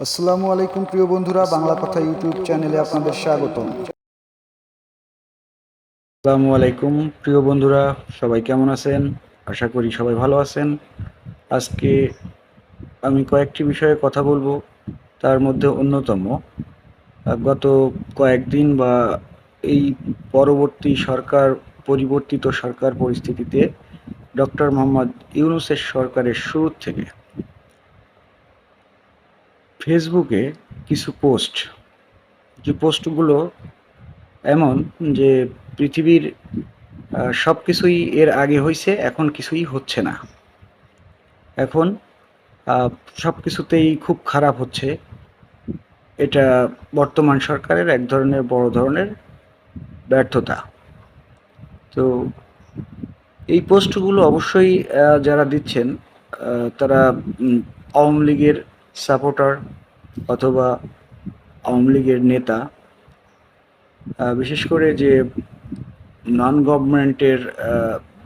আসসালামু আলাইকুম প্রিয় বন্ধুরা, বাংলা কথা ইউটিউব চ্যানেলে আপনাদের স্বাগতম। আসসালামু আলাইকুম প্রিয় বন্ধুরা, সবাই কেমন আছেন? আশা করি সবাই ভালো আছেন। আজকে আমি কয়েকটি বিষয়ে কথা বলবো। তার মধ্যে অন্যতম, গত কয়েকদিন বা এই পরিবর্তিত সরকার পরিস্থিতিতে ডক্টর মোহাম্মদ ইউনূসের সরকারের শুরু থেকে ফেসবুকে কিছু পোস্ট, যে পোস্টগুলো এমন যে পৃথিবীর সব কিছুই এর আগে হয়েছে, এখন কিছুই হচ্ছে না। এখন সব কিছুতেই খুব খারাপ হচ্ছে। এটা বর্তমান সরকারের এক ধরনের বড় ধরনের ব্যর্থতা। তো এই পোস্টগুলো অবশ্যই যারা দিচ্ছেন তারা আওয়ামী লীগের সাপোর্টার অথবা আওয়ামী লীগের নেতা। বিশেষ করে যে নন গভর্নমেন্টের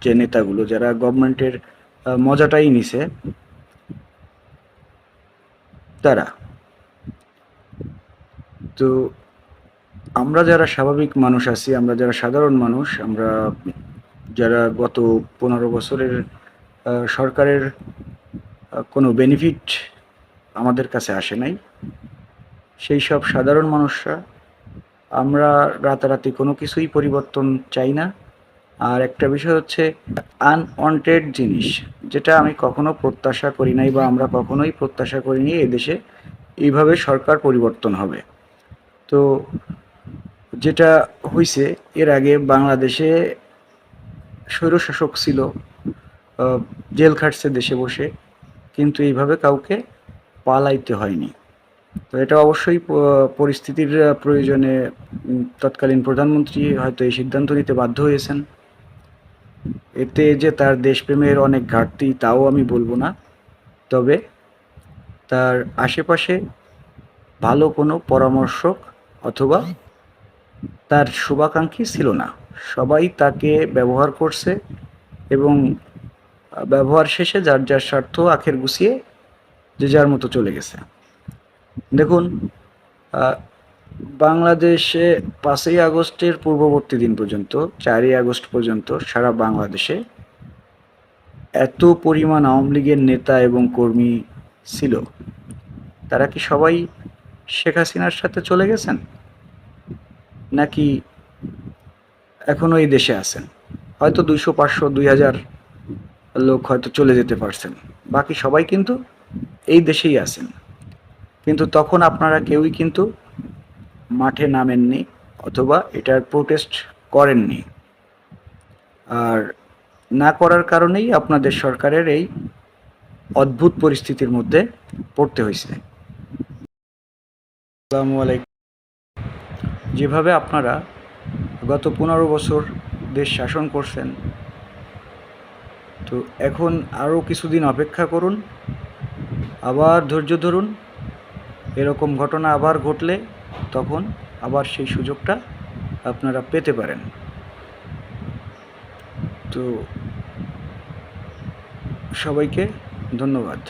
যে নেতাগুলো, যারা গভর্নমেন্টের মজাটাই নিছে, তারা। তো আমরা যারা স্বাভাবিক মানুষ আছি, আমরা যারা সাধারণ মানুষ, আমরা যারা গত 15 বছরের সরকারের কোনো বেনিফিট আমাদের কাছে আসে নাই, সেই সব সাধারণ মানুষরা আমরা রাতারাতি কোনো কিছুই পরিবর্তন চাই না। আর একটা বিষয় হচ্ছে আনওয়ান্টেড জিনিস, যেটা আমি কখনো প্রত্যাশা করি নাই বা আমরা কখনোই প্রত্যাশা করিনি এদেশে এইভাবে সরকার পরিবর্তন হবে। তো যেটা হইছে, এর আগে বাংলাদেশে স্বৈরশাসক ছিল, জেল খাটছে দেশে বসে, কিন্তু এইভাবে কাউকে পালাইতে হয়নি। তো এটা অবশ্যই পরিস্থিতির প্রয়োজনে তৎকালীন প্রধানমন্ত্রী হয়তো এই সিদ্ধান্ত নিতে বাধ্য হয়েছেন। এতে যে তার দেশপ্রেমের অনেক ঘাটতি, তাও আমি বলবো না। তবে তার আশেপাশে ভালো কোনো পরামর্শক অথবা তার শুভাকাঙ্ক্ষী ছিল না। সবাই তাকে ব্যবহার করছে এবং ব্যবহার শেষে যার যার স্বার্থ আখের গুছিয়ে যে যার মতো চলে গেছে। দেখুন, বাংলাদেশে 5ই আগস্টের পূর্ববর্তী দিন পর্যন্ত, 4ই আগস্ট পর্যন্ত সারা বাংলাদেশে এত পরিমাণ আওয়ামী লীগের নেতা এবং কর্মী ছিল। তারা কি সবাই শেখ হাসিনার সাথে চলে গেছেন, নাকি এখনো এই দেশে আছেন? হয়তো 200, 500, 2000 লোক হয়তো চলে যেতে পারছেন, বাকি সবাই কিন্তু এই দেশেই আছেন। কিন্তু তখন আপনারা কেউই কিন্তু মাঠে নামেননি অথবা এটার প্রোটেস্ট করেননি। আর না করার কারণেই আপনাদের সরকারের এই অদ্ভুত পরিস্থিতির মধ্যে পড়তে হয়েছে। আসসালামু আলাইকুম। যেভাবে আপনারা গত 15 বছর দেশ শাসন করছেন, তো এখন আরও কিছুদিন অপেক্ষা করুন, আবার ধৈর্য ধরুন। এরকম ঘটনা আবার ঘটলে তখন আবার সেই সুযোগটা আপনারা পেতে পারেন। তো সবাইকে ধন্যবাদ।